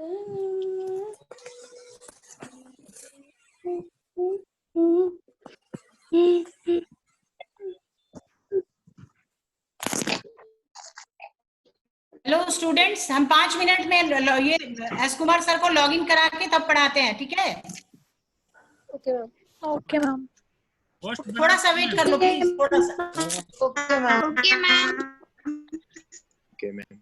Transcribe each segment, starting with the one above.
Hello students, हम 5 minute में ये एस कुमार सर को लॉगिन करा के तब पढ़ाते हैं, ठीक है? Okay ma'am. Okay ma'am. थोड़ा सा वेट कर लो प्लीज, थोड़ा सा। Okay ma'am. Okay ma'am. Okay ma'am.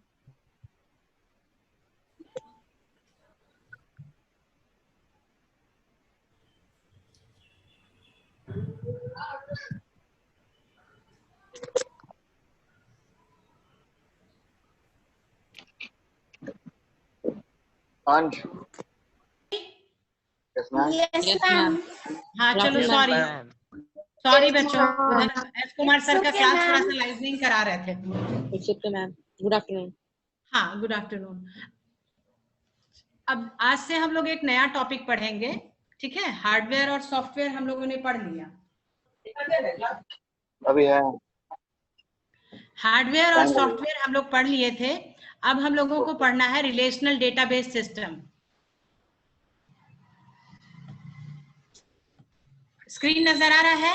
Anj. Yes, ma'am. Yes ma'am. हाँ चलो, सॉरी बच्चों, एस कुमार सर का क्लास थोड़ा सा लाइव नहीं करा रहे थे। Ma'am, good afternoon. हाँ, गुड आफ्टरनून। अब आज से हम लोग एक नया टॉपिक पढ़ेंगे, ठीक है? हार्डवेयर और सॉफ्टवेयर हम लोगों ने पढ़ लिया। अभी है। हार्डवेयर और सॉफ्टवेयर हम लोग पढ़ लिए थे। अब हम लोगों को पढ़ना है रिलेशनल डेटाबेस सिस्टम। स्क्रीन नजर आ रहा है?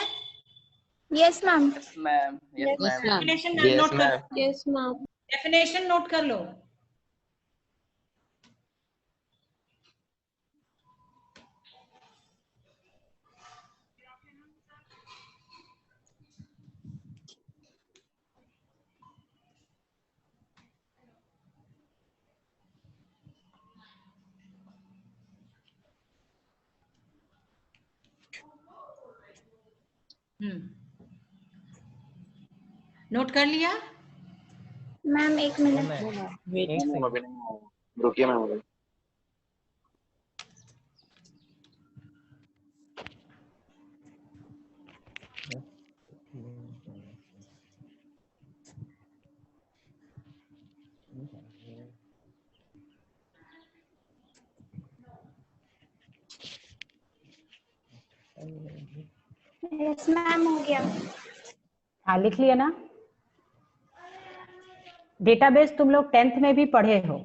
Yes ma'am. Ma'am. Yes ma'am. Definition note कर, यस मैम। डेफिनेशन नोट कर लो। नोट कर लिया? मैम एक मिनट। अभी नहीं, रुकिए मैम अभी। यस मैम, हो गया। हाँ, लिख लिया ना? डेटाबेस तुम लोग 10th में भी पढ़े हो,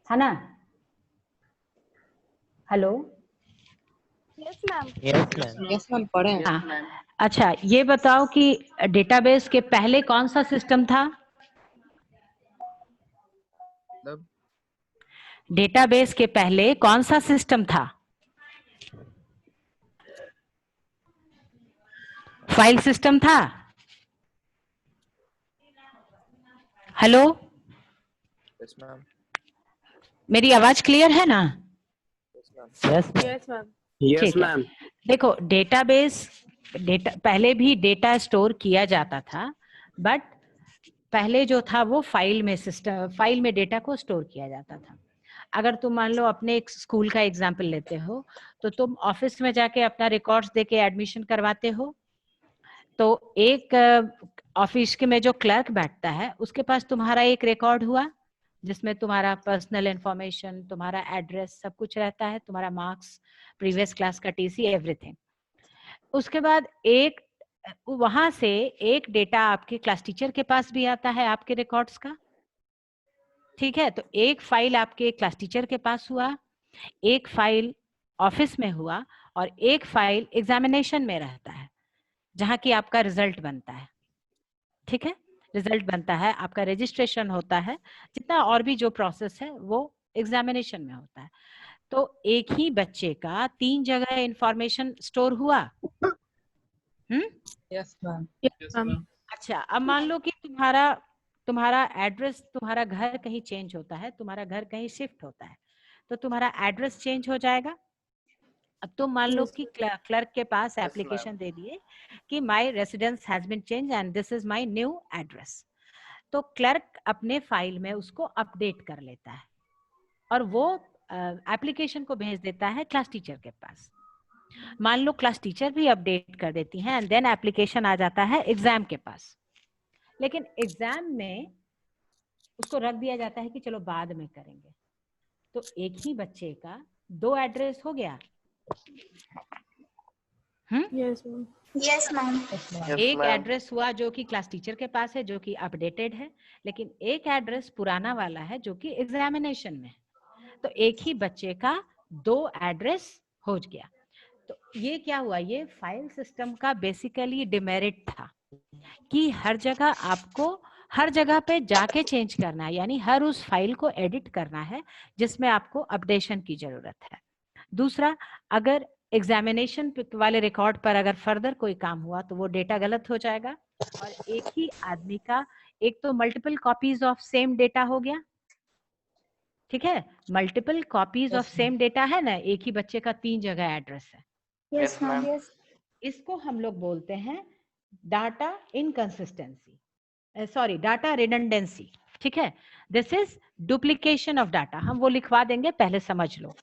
है ना? Hello? Yes ma'am. Yes ma'am, पढ़े हैं। हाँ, अच्छा ये बताओ कि डेटाबेस के पहले कौन सा सिस्टम था? डेटाबेस के पहले कौन सा सिस्टम था? फाइल सिस्टम था? हेलो? Yes ma'am. मेरी आवाज क्लियर है ना? Yes ma'am. Yes ma'am. देखो, डेटाबेस पहले भी डेटा स्टोर किया जाता था, बट पहले जो था वो फाइल में डेटा को स्टोर किया जाता था। अगर तुम मान लो अपने एक स्कूल का एग्जाम्पल लेते हो, तो तुम ऑफिस में जाके अपना रिकॉर्ड्स देके एडमिशन करवाते हो, तो एक ऑफिस के में जो क्लर्क बैठता है उसके पास तुम्हारा एक रिकॉर्ड हुआ, जिसमें तुम्हारा पर्सनल इंफॉर्मेशन, तुम्हारा एड्रेस, सब कुछ रहता है, तुम्हारा मार्क्स, प्रीवियस क्लास का टीसी, एवरीथिंग। उसके बाद वहां से एक डेटा आपके क्लास टीचर के पास भी आता है आपके रिकॉर्ड्स का, ठीक है? तो एक फाइल आपके क्लास टीचर के पास हुआ, एक फाइल ऑफिस में हुआ, और एक फाइल एग्जामिनेशन में रहता है, जहां की आपका रिजल्ट बनता है, ठीक है? रिजल्ट बनता है, आपका रजिस्ट्रेशन होता है, जितना और भी जो प्रोसेस है वो एग्जामिनेशन में होता है। तो एक ही बच्चे का 3 जगह इंफॉर्मेशन स्टोर हुआ। Yes ma'am. अच्छा, अब मान लो कि तुम्हारा एड्रेस, तुम्हारा घर कहीं चेंज होता है, तुम्हारा घर कहीं शिफ्ट होता है, तो तुम्हारा एड्रेस चेंज हो जाएगा। अब तुम मान लो कि क्लर्क के पास एप्लीकेशन दे दिए कि my residence has been change and this is my new address, तो क्लर्क अपने फाइल में उसको अपडेट कर लेता है और वो एप्लीकेशन को भेज देता है क्लास टीचर के पास। मान लो क्लास टीचर भी अपडेट कर देती हैं, एंड देन एप्लीकेशन आ जाता है एग्जाम के पास, लेकिन एग्जाम में उसको रख दिया जाता है कि चलो बाद में करेंगे। तो एक ही बच्चे का 2 एड्रेस हो गया। Yes ma'am. एक एड्रेस हुआ जो कि क्लास टीचर के पास है, जो कि अपडेटेड है, लेकिन एक एड्रेस पुराना वाला है जो कि एग्जामिनेशन में। तो एक ही बच्चे का 2 एड्रेस हो गया। तो ये क्या हुआ, ये फाइल सिस्टम का बेसिकली डिमेरिट था कि हर जगह आपको हर जगह पे जाके चेंज करना है, यानी हर उस फाइल को एडिट करना है जिसमें आपको अपडेशन की जरूरत है। दूसरा, अगर एग्जामिनेशन वाले रिकॉर्ड पर अगर फर्दर कोई काम हुआ तो वो डेटा गलत हो जाएगा। और एक ही आदमी का एक तो multiple copies of same data हो गया, ठीक है, multiple copies of same data है ना, एक ही बच्चे का 3 जगह एड्रेस है, Yes, ma'am. Yes. इसको हम लोग बोलते हैं data inconsistency, sorry data redundancy, ठीक है। This is duplication of data, हम वो लिखवा देंगे, पहले समझ लो।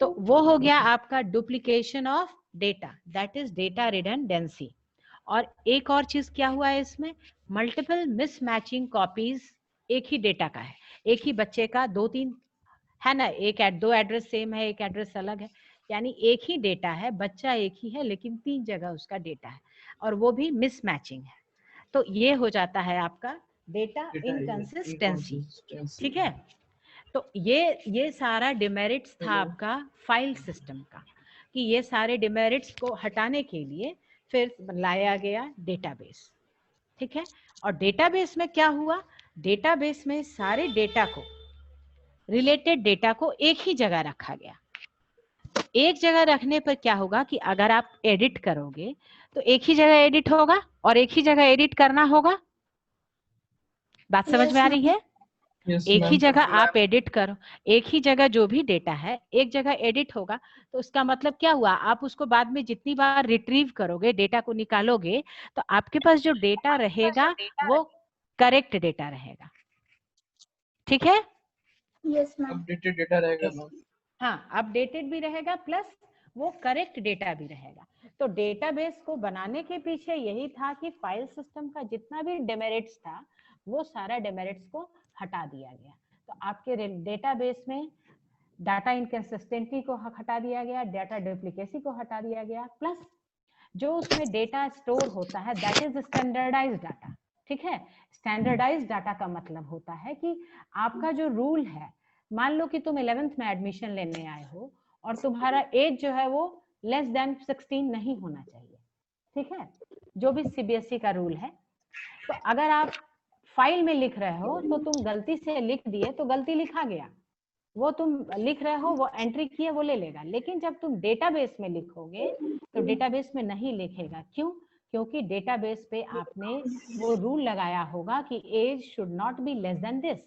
तो वो हो गया आपका duplication of data, that is data redundancy. और एक और चीज क्या हुआ है इसमें, मल्टीपल मिसमैचिंग कॉपीज एक ही डेटा का है, एक ही बच्चे का 2-3 है ना, दो एड्रेस सेम है, एक एड्रेस अलग है, यानी एक ही डेटा है, बच्चा एक ही है लेकिन 3 जगह उसका डेटा है, और वो भी मिसमैचिंग है। तो ये हो जाता है आपका डेटा इनकंसिस्टेंसी, ठीक है। तो ये सारा डिमेरिट्स था आपका फाइल सिस्टम का, कि ये सारे डिमेरिट्स को हटाने के लिए फिर लाया गया डेटाबेस, ठीक है। और डेटाबेस में क्या हुआ, डेटाबेस में सारे डेटा को, रिलेटेड डेटा को एक ही जगह रखा गया। एक जगह रखने पर क्या होगा कि अगर आप एडिट करोगे तो एक ही जगह एडिट होगा और एक ही जगह एडिट करना होगा। बात समझ में आ रही है? एक ही जगह आप एडिट करो, एक ही जगह जो भी डेटा है एक जगह एडिट होगा, तो उसका मतलब क्या हुआ, आप उसको बाद में जितनी बार रिट्रीव करोगे, डेटा को निकालोगे, तो आपके पास जो डेटा रहेगा वो करेक्ट डेटा रहेगा, ठीक है। Yes, ma'am. अपडेटेड डेटा रहेगा। हाँ, अपडेटेड भी रहेगा प्लस वो करेक्ट डेटा भी रहेगा। तो डेटाबेस को बनाने के पीछे यही था कि फाइल सिस्टम का जितना भी डेमेरिट्स था वो सारा डेमेरिट्स को हटा दिया गया। तो आपके डेटाबेस में डाटा इनकंसिस्टेंसी को हटा दिया गया, डाटा डुप्लीकेसी को हटा दिया गया, प्लस जो उसमें डेटा स्टोर होता है दैट इज स्टैंडर्डाइज्ड डाटा, ठीक है। स्टैंडर्डाइज्ड डाटा का मतलब होता है कि आपका जो रूल है, मान लो कि तुम 11th में एडमिशन लेने आए हो और तुम्हारा एज जो है वो लेस देन 16 नहीं होना चाहिए, ठीक है, जो भी सीबीएसई का रूल है। तो अगर आप फाइल में लिख रहे हो तो तुम गलती से लिख दिए तो गलती लिखा गया, वो तुम लिख रहे हो, वो एंट्री किए, वो ले लेगा। लेकिन जब तुम डेटाबेस में लिखोगे तो डेटाबेस में नहीं लिखेगा, क्यों? क्योंकि डेटाबेस पे आपने वो रूल लगाया होगा कि age should not be less than this,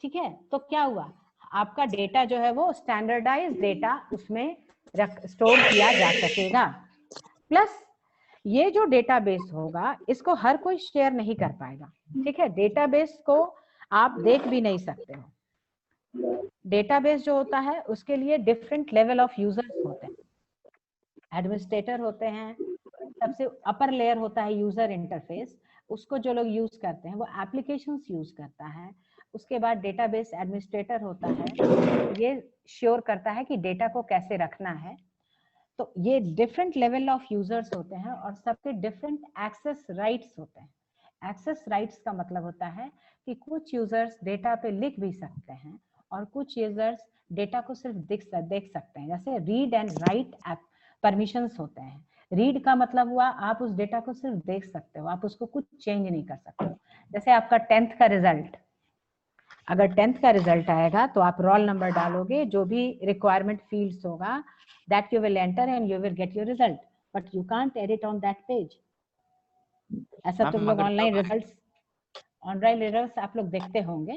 ठीक है। तो क्या हुआ, आपका डेटा जो है वो स्टैंडर्डाइज डेटा उसमें स्टोर किया जा सकेगा। प्लस ये जो डेटाबेस होगा इसको हर कोई शेयर नहीं कर पाएगा, ठीक है। डेटाबेस को आप देख भी नहीं सकते हो। डेटाबेस जो होता है उसके लिए डिफरेंट लेवल ऑफ यूजर्स होते हैं, एडमिनिस्ट्रेटर होते हैं, सबसे अपर लेयर होता है यूजर इंटरफेस, उसको जो लोग यूज करते हैं वो एप्लीकेशंस यूज करता है। उसके बाद डेटाबेस एडमिनिस्ट्रेटर होता है, ये श्योर करता है कि डेटा को कैसे रखना है। तो ये डिफरेंट लेवल ऑफ यूजर्स होते हैं और सबके डिफरेंट एक्सेस राइट्स होते हैं। एक्सेस राइट्स का मतलब होता है कि कुछ यूजर्स डेटा पे लिख भी सकते हैं और कुछ यूजर्स डेटा को सिर्फ देख सकते हैं, जैसे रीड एंड राइट परमिशंस होते हैं। रीड का मतलब हुआ आप उस डेटा को सिर्फ देख सकते हो, आप उसको कुछ चेंज नहीं कर सकते हो। जैसे आपका 10th का रिजल्ट, अगर 10th का रिजल्ट आएगा तो आप रोल नंबर डालोगे, जो भी रिक्वायरमेंट फील्ड्स होगा that you will enter and you will get your result, but you can't edit on that page. ऐसा तुम लोग ऑनलाइन रिजल्ट्स आप लोग देखते होंगे,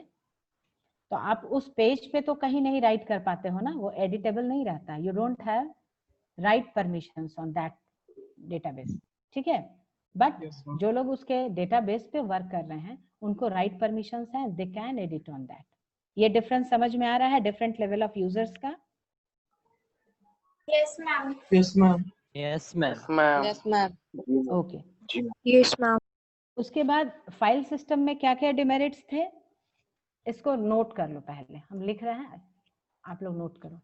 तो आप उस पेज पे तो कहीं नहीं राइट कर पाते हो ना, वो एडिटेबल नहीं रहता। You don't have right permissions on that database, ठीक है। बट जो लोग उसके डेटाबेस पे वर्क कर रहे हैं उनको राइट परमिशंस हैं, they can edit on that. ये डिफरेंस समझ में आ रहा है डिफरेंट लेवल ऑफ यूजर्स का? Yes, ma'am. Yes ma'am. Yes, ma'am. Yes, ma'am. Okay. Yes, ma'am. उसके बाद फाइल सिस्टम में क्या क्या डिमेरिट्स थे, इसको नोट कर लो। पहले हम लिख रहे हैं, आप लोग नोट करो।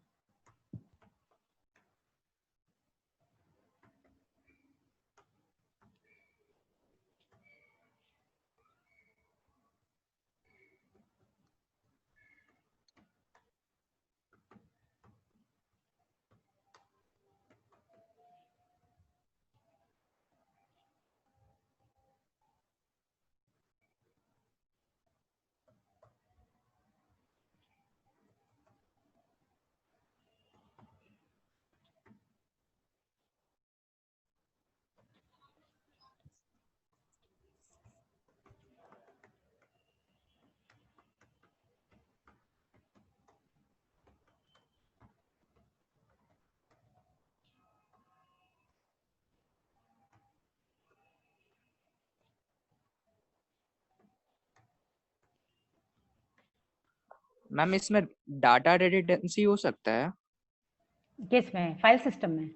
मैम इसमें डाटा रिडंडेंसी हो सकता है? किस में? फाइल सिस्टम में,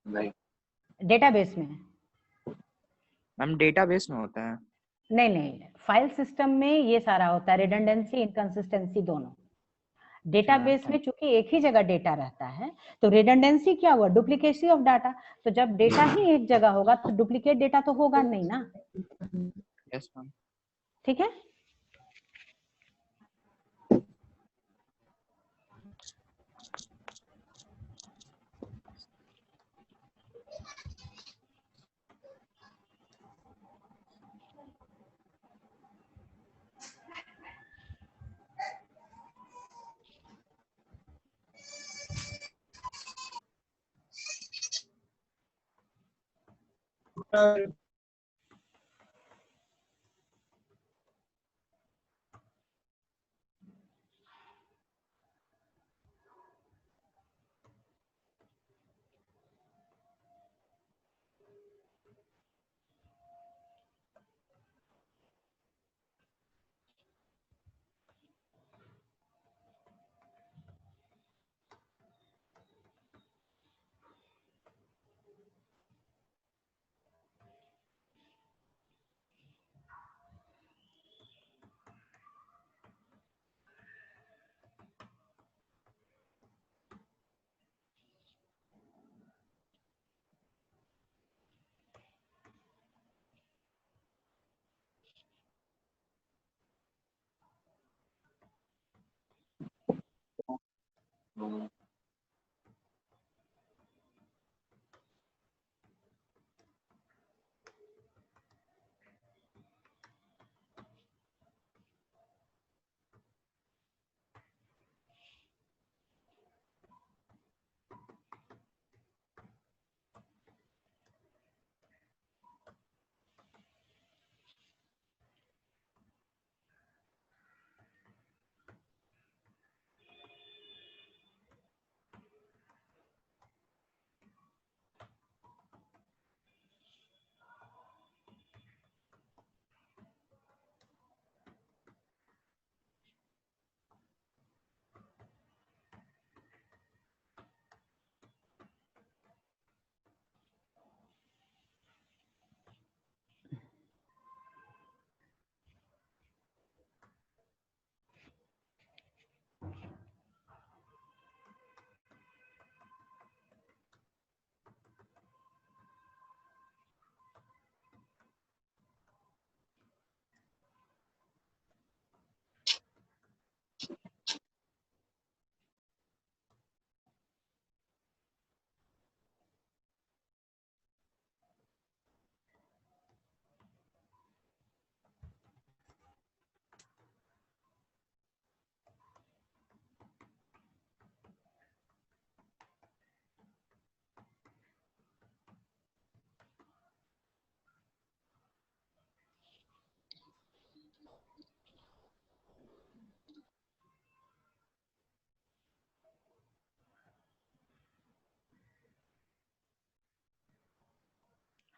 नहीं डेटाबेस में? मैम डेटाबेस में होता है। नहीं नहीं, फाइल सिस्टम में ये सारा होता है, रिडंडेंसी इनकंसिस्टेंसी दोनों। डेटाबेस में चूंकि एक ही जगह डेटा रहता है, तो रिडंडेंसी क्या हुआ? Duplicacy of data. तो जब डेटा ही एक जगह होगा तो डुप्लीकेट डेटा तो होगा नहीं ना। Yes ma'am. ठीक है।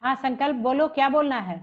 हाँ संकल्प बोलो, क्या बोलना है?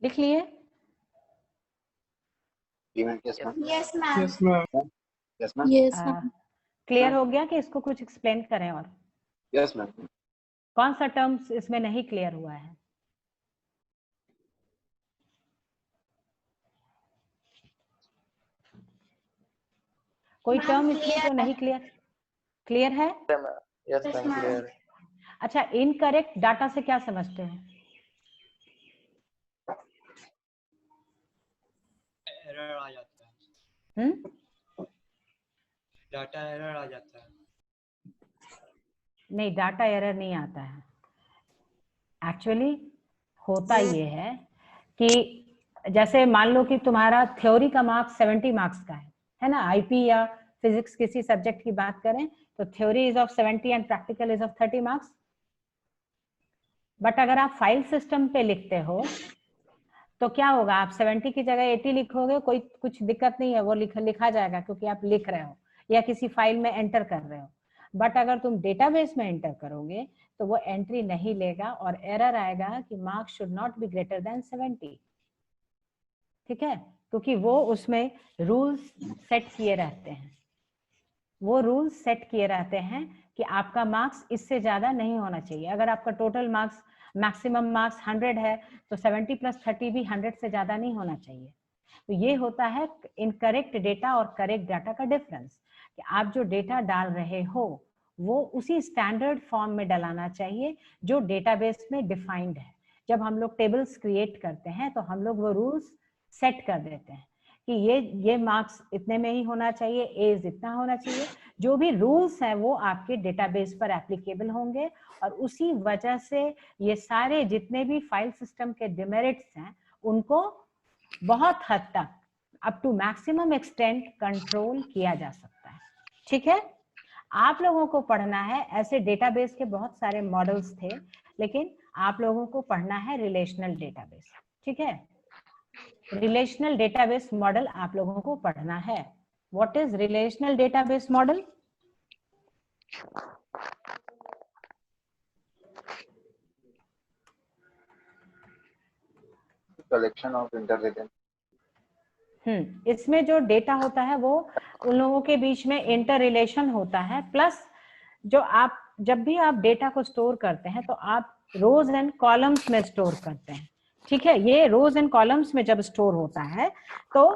लिख लिए? Yes, ma'am. Yes, ma'am. Yes, ma'am. Yes, ma'am. Yes, ma'am. Clear हो गया कि इसको कुछ एक्सप्लेन करें? और Yes, ma'am. कौन सा टर्म्स इसमें नहीं क्लियर हुआ है? कोई Ma'am, टर्म इसमें clear जो नहीं क्लियर क्लियर है? Yes, Yes, ma'am. ma'am. Clear. अच्छा, इनकरेक्ट डाटा से क्या समझते हैं? एरर आ जाता है, हम्म? डाटा एरर आ जाता है। नहीं, डाटा एरर नहीं आता है। एक्चुअली होता ये है कि जैसे मान लो कि तुम्हारा थ्योरी का मार्क्स 70 मार्क्स का है ना? आईपी या फिजिक्स किसी सब्जेक्ट की बात करें तो theory is of 70 and practical is of 30 marks. But अगर आप फाइल सिस्टम पे लिखते हो तो क्या होगा? आप 70 की जगह 80 लिखोगे, कोई कुछ दिक्कत नहीं है, वो लिखा जाएगा क्योंकि आप लिख रहे हो या किसी फाइल में एंटर कर रहे हो। बट अगर तुम डेटाबेस में एंटर करोगे तो वो एंट्री नहीं लेगा और एरर आएगा कि marks should not be greater than 70। ठीक है? क्योंकि वो उसमें रूल्स सेट किए रहते हैं, वो रूल्स सेट किए रहते हैं कि आपका मार्क्स इससे ज्यादा नहीं होना चाहिए। अगर आपका टोटल मार्क्स मैक्सिमम मार्क्स 100 है तो 70 + 30 भी 100 से ज्यादा नहीं होना चाहिए। तो ये होता है इनकरेक्ट डेटा और करेक्ट डाटा का डिफरेंस, कि आप जो डेटा डाल रहे हो वो उसी स्टैंडर्ड फॉर्म में डलाना चाहिए जो डेटाबेस में डिफाइंड है। जब हम लोग टेबल्स क्रिएट करते हैं तो हम लोग वो रूल्स सेट कर देते हैं कि ये मार्क्स इतने में ही होना चाहिए, एज इतना होना चाहिए। जो भी रूल्स हैं वो आपके डेटाबेस पर एप्लीकेबल होंगे और उसी वजह से ये सारे जितने भी फाइल सिस्टम के डिमेरिट्स हैं उनको बहुत हद तक up to maximum extent control किया जा सकता है। ठीक है? आप लोगों को पढ़ना है, ऐसे डेटाबेस के बहुत सारे मॉडल्स थे, लेकिन आप लोगों को पढ़ना है रिलेशनल डेटाबेस। ठीक है? रिलेशनल डेटाबेस मॉडल आप लोगों को पढ़ना है। What is relational database model? Collection of interrelated. इसमें जो डेटा होता है वो उन लोगों के बीच में इंटर रिलेशन होता है, प्लस जो आप जब भी आप डेटा को स्टोर करते हैं तो आप रोज एंड कॉलम्स में स्टोर करते हैं। ठीक है? ये रोज एंड कॉलम्स में जब स्टोर होता है तो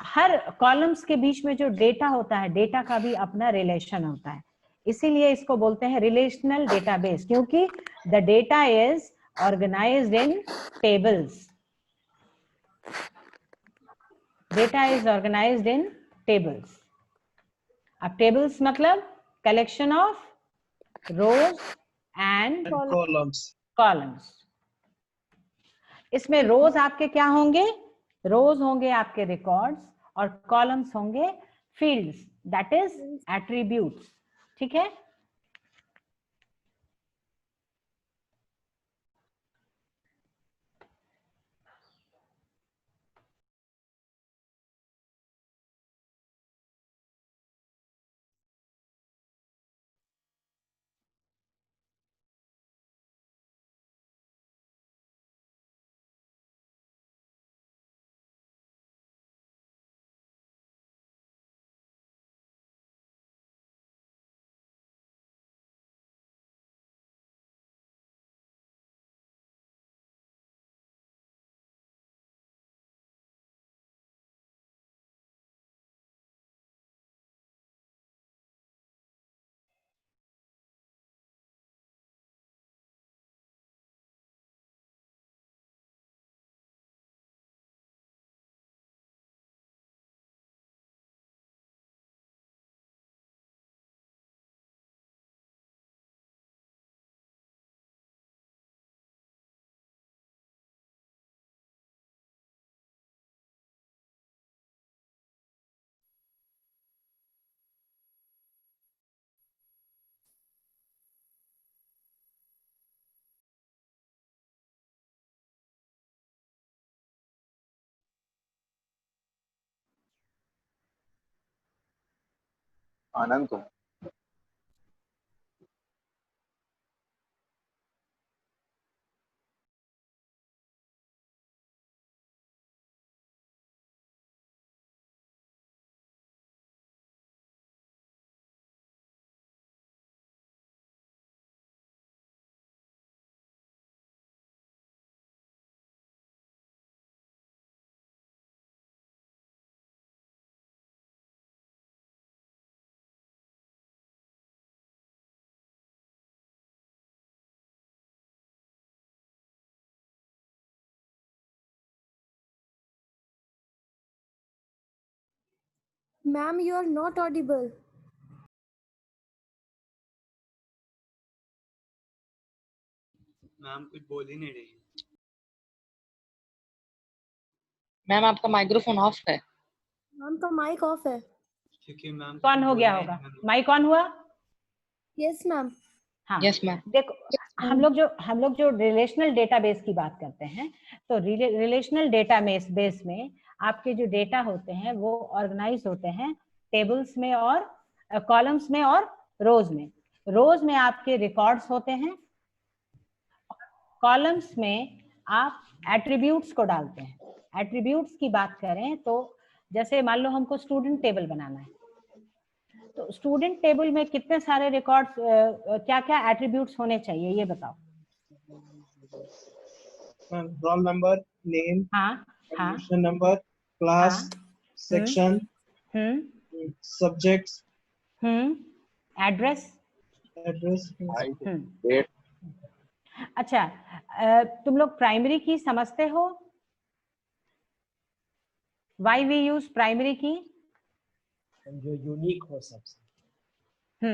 हर कॉलम्स के बीच में जो डेटा होता है, डेटा का भी अपना रिलेशन होता है। इसीलिए इसको बोलते हैं रिलेशनल डेटाबेस, क्योंकि the data is organized in tables. Data is organized in tables. अब टेबल्स मतलब collection of rows and columns. इसमें रोज आपके क्या होंगे? रोज होंगे आपके रिकॉर्ड्स और कॉलम्स होंगे फील्ड्स, दैट इज एट्रीब्यूट्स। ठीक है? आनंद को Ma'am, you are not audible. Ma'am कुछ बोल ही नहीं रही। मैम आपका माइक्रोफोन ऑफ है। मैम का माइक ऑफ है। क्योंकि मैम कौन हो गया होगा? माइक ऑन हुआ? Yes ma'am. हाँ यस मैम। देखो, हम लोग जो रिलेशनल डेटाबेस की बात करते हैं, तो रिलेशनल डेटाबेस में आपके जो डेटा होते हैं वो ऑर्गेनाइज होते हैं टेबल्स में और कॉलम्स में और रोज में। रोज में आपके रिकॉर्ड्स होते हैं, कॉलम्स में आप एट्रीब्यूट्स को डालते हैं। एट्रीब्यूट्स की बात करें तो जैसे मान लो हमको स्टूडेंट टेबल बनाना है, तो स्टूडेंट टेबल में कितने सारे रिकॉर्ड्स, क्या क्या एट्रीब्यूट्स होने चाहिए ये बताओ। रोल नंबर, नेम, हाँ हाँ admission number, class, section, subjects, address, address, date. अच्छा तुम लोग प्राइमरी की समझते हो? Why we use प्राइमरी की? जो यूनिक हो सबसे।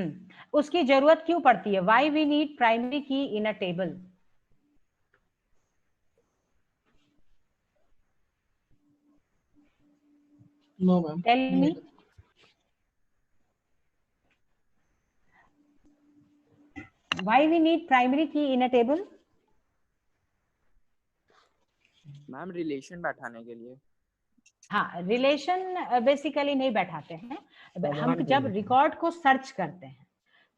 उसकी जरूरत क्यों पड़ती है? Why we need primary key in a table? No ma'am. Tell me. Why we need primary key in a table? Ma'am relation बैठाने के लिए। हाँ, रिलेशन बेसिकली नहीं बैठाते हैं हम। जब रिकॉर्ड को सर्च करते हैं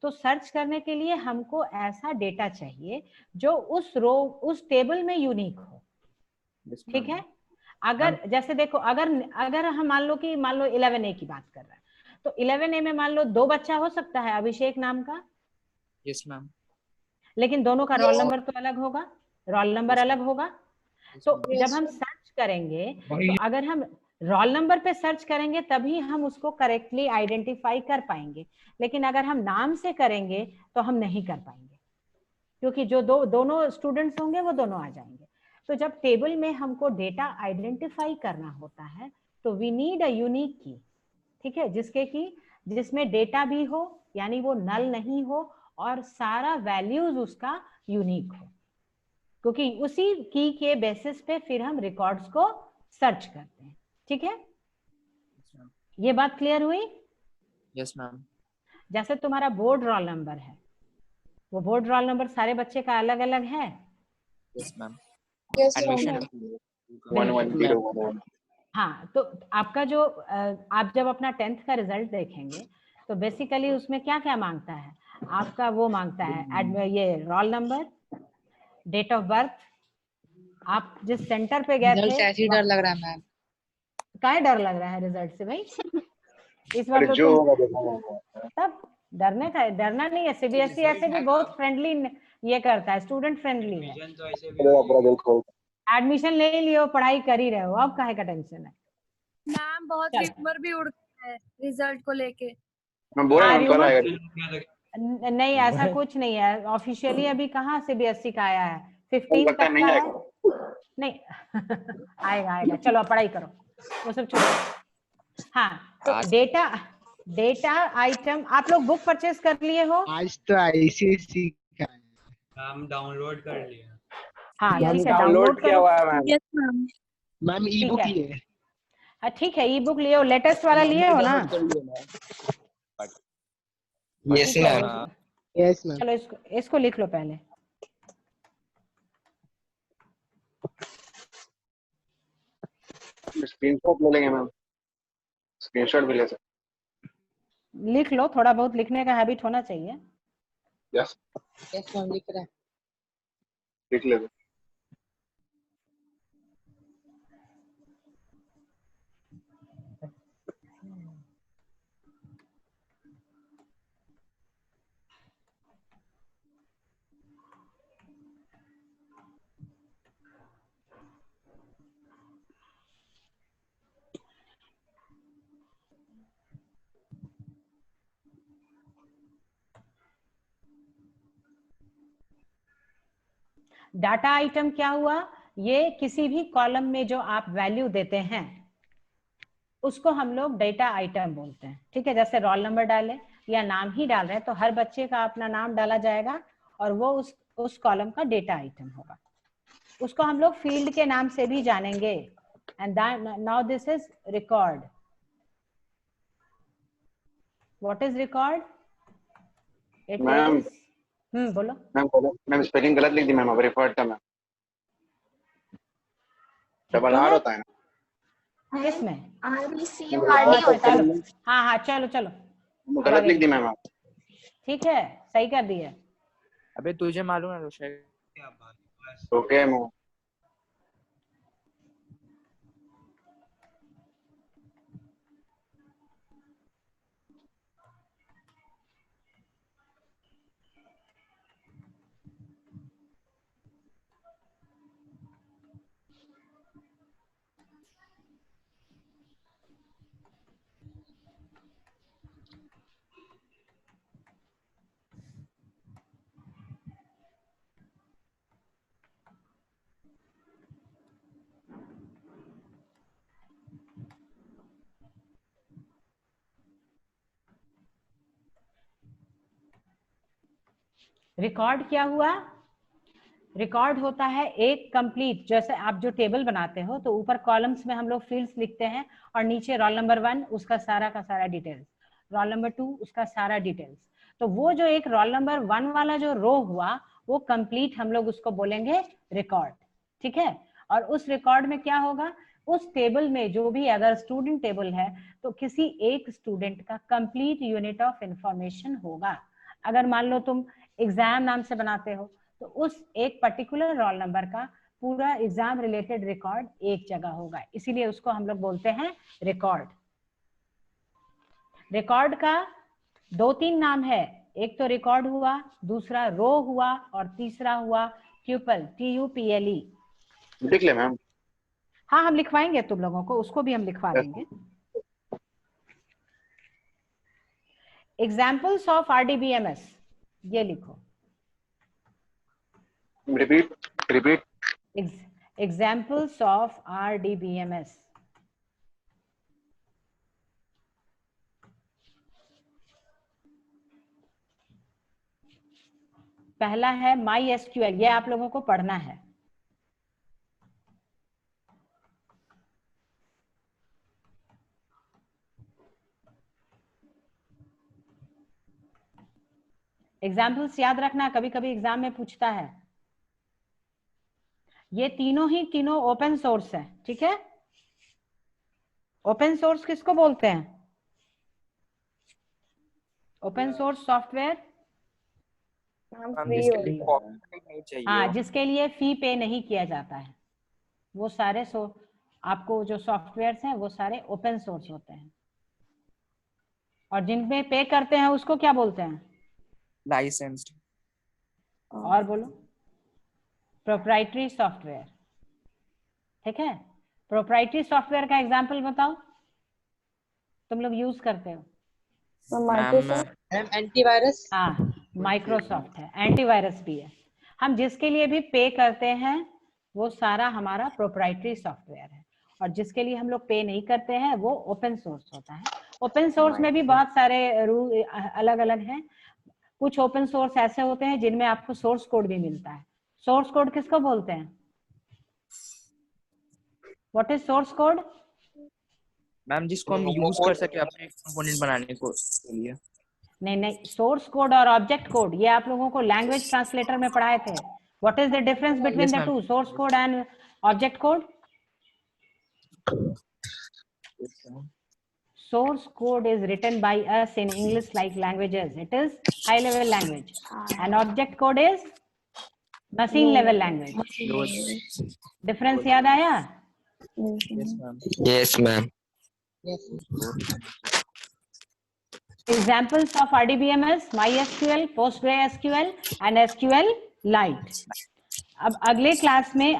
तो सर्च करने के लिए हमको ऐसा डेटा चाहिए जो उस टेबल में यूनिक हो। ठीक है? अगर जैसे देखो, अगर हम मान लो 11A की बात कर रहे हैं, तो 11A में मान लो 2 बच्चा हो सकता है अभिषेक नाम का। Yes ma'am. लेकिन दोनों का रोल नंबर तो अलग होगा, रोल नंबर अलग होगा। तो जब हम सर्च करेंगे, तो अगर हम रोल नंबर पे सर्च करेंगे तभी हम उसको करेक्टली आइडेंटिफाई कर पाएंगे। लेकिन अगर हम नाम से करेंगे तो हम नहीं कर पाएंगे, क्योंकि जो दोनों स्टूडेंट्स होंगे वो दोनों आ जाएंगे। तो जब टेबल में हमको डेटा आइडेंटिफाई करना होता है तो वी नीड अ यूनिक की। ठीक है? जिसमें डेटा भी हो, यानी वो नल नहीं हो, और सारा वैल्यूज उसका यूनिक हो, क्योंकि उसी की के बेसिस पे फिर हम रिकॉर्ड्स को सर्च करते हैं। ठीक है? ये बात क्लियर हुई? Yes ma'am. जैसे तुम्हारा बोर्ड रोल नंबर है, वो बोर्ड रोल नंबर सारे बच्चे का अलग अलग है। Yes ma'am. Yes admission 110111। हाँ, तो आपका जो आप जब अपना 10th का रिजल्ट देखेंगे तो बेसिकली उसमें क्या क्या मांगता है? आपका वो मांगता है ये roll number, date of birth, आप जिस सेंटर पे गए रिजल्ट से थे। ऐसे ही डर लग रहा है मैम। क्या डर लग रहा है रिजल्ट से भाई? इस बार अरे तो जो तुम होगा देखा तब डरना नहीं है। सीबीएसई ऐसे भी बहुत फ्रेंडली ये करता है, स्टूडेंट फ्रेंडली है। एडमिशन तो ऐसे भी पूरा दिल खोल। एडमिशन ले लियो, पढ़ाई कर ही रहे हो, अब काहे का टेंशन है? मैम बहुत चल। र्यूमर भी उड़ता है रिजल्ट को लेके। मैं बोल रहा हूँ कल आएगा। नहीं, ऐसा कुछ नहीं है। ऑफिशियली अभी कहाँ सीबीएसई का आया है? 15 लगता है तक नहीं का है। आएगा। नहीं आएगा। चलो अब पढ़ाई करो, वो सब छोड़ो। हाँ, तो डेटा आइटम आप लोग बुक परचेज कर लिए हो? आज तो आईसीएसई का है। हम डाउनलोड कर लिए। हाँ ठीक है, डाउनलोड किया हुआ है yes ma'am. Ma'am e book ही है। हाँ ठीक है, ई बुक लिए हो, लेटेस्ट वाला लिए हो ना? Yes ma'am. Yes ma'am. चलो इसको लिख लो पहले। स्क्रीनशॉट ले लेंगे मैम, स्क्रीनशॉट भी ले सकते। लिख लो, थोड़ा बहुत लिखने का हैबिट होना चाहिए। यस यस मैम लिख रहे हैं। लिख ले। डाटा आइटम क्या हुआ? ये किसी भी कॉलम में जो आप वैल्यू देते हैं उसको हम लोग डेटा आइटम बोलते हैं। ठीक है, जैसे रोल नंबर डाले या नाम ही डाल रहे हैं तो हर बच्चे का अपना नाम डाला जाएगा और वो उस कॉलम का डेटा आइटम होगा। उसको हम लोग फील्ड के नाम से भी जानेंगे। And now this is record. What is record? It ma'am, is बोलो मैम स्पेलिंग गलत लिख दी मैम, अब रिकॉर्ड का मैम डबल आर होता है ना। किसमें? चलो हाँ चलो गलत लिख दी मैम आप। ठीक है, सही कर दिए। अबे तुझे मालूम है रोशा? क्या बात है? Okay ma'am. रिकॉर्ड क्या हुआ? रिकॉर्ड होता है एक कंप्लीट, जैसे आप जो टेबल बनाते हो तो ऊपर कॉलम्स में हम लोग फील्ड्स लिखते हैं और नीचे रोल नंबर 1 उसका सारा का सारा डिटेल्स, रोल नंबर 2 उसका सारा डिटेल्स। तो वो जो एक रोल नंबर 1 वाला जो रो हुआ वो कंप्लीट हम लोग उसको बोलेंगे रिकॉर्ड। ठीक है, और उस रिकॉर्ड में क्या होगा, उस टेबल में जो भी अगर स्टूडेंट टेबल है तो किसी एक स्टूडेंट का कंप्लीट यूनिट ऑफ इंफॉर्मेशन होगा। अगर मान लो तुम एग्जाम नाम से बनाते हो तो उस एक पर्टिकुलर रोल नंबर का पूरा एग्जाम रिलेटेड रिकॉर्ड एक जगह होगा, इसीलिए उसको हम लोग बोलते हैं रिकॉर्ड। रिकॉर्ड का 2-3 नाम है, एक तो रिकॉर्ड हुआ, दूसरा रो हुआ और तीसरा हुआ ट्यूपल, TUPLE। लिख ले मैम। हाँ हम लिखवाएंगे तुम लोगों को, उसको भी हम लिखवा देंगे। एग्जाम्पल्स ऑफ RDBMS ये लिखो। रिपीट। Examples of RDBMS। पहला है MySQL, ये आप लोगों को पढ़ना है। एग्जाम्पल्स याद रखना, कभी कभी एग्जाम में पूछता है। ये तीनों ओपन सोर्स है। ठीक है, ओपन सोर्स किसको बोलते हैं? ओपन सोर्स सॉफ्टवेयर हाँ जिसके लिए फी पे नहीं किया जाता है, वो सारे आपको जो सॉफ्टवेयर्स हैं वो सारे ओपन सोर्स होते हैं। और जिनमें पे करते हैं उसको क्या बोलते हैं? लाइसेंस्ड। और बोलो। Proprietary software. ठीक है, प्रोप्राइटरी सॉफ्टवेयर का एग्जांपल बताओ तुम लोग यूज करते हो। एंटीवायरस। हाँ माइक्रोसॉफ्ट है, एंटीवायरस भी है। हम जिसके लिए भी पे करते हैं वो सारा हमारा प्रोप्राइटरी सॉफ्टवेयर है, और जिसके लिए हम लोग पे नहीं करते हैं वो ओपन सोर्स होता है। ओपन सोर्स में भी बहुत सारे रूल अलग अलग हैं। कुछ ओपन सोर्स ऐसे होते हैं जिनमें आपको सोर्स कोड भी मिलता है। सोर्स कोड किसको बोलते हैं? What is source code? Ma'am जिसको हम यूज कर सके अपने कंपोनेंट बनाने को के लिए। नहीं, सोर्स कोड और ऑब्जेक्ट कोड ये आप लोगों को लैंग्वेज ट्रांसलेटर में पढ़ाए थे। What is the difference between the two, source code and object code? Source code is written by us in English-like languages. It is high-level language, and object code is machine-level language. Difference याद आया? Yes, ma'am. Yes. Examples of RDBMS: MySQL, PostgreSQL, and SQLite. अब अगले class में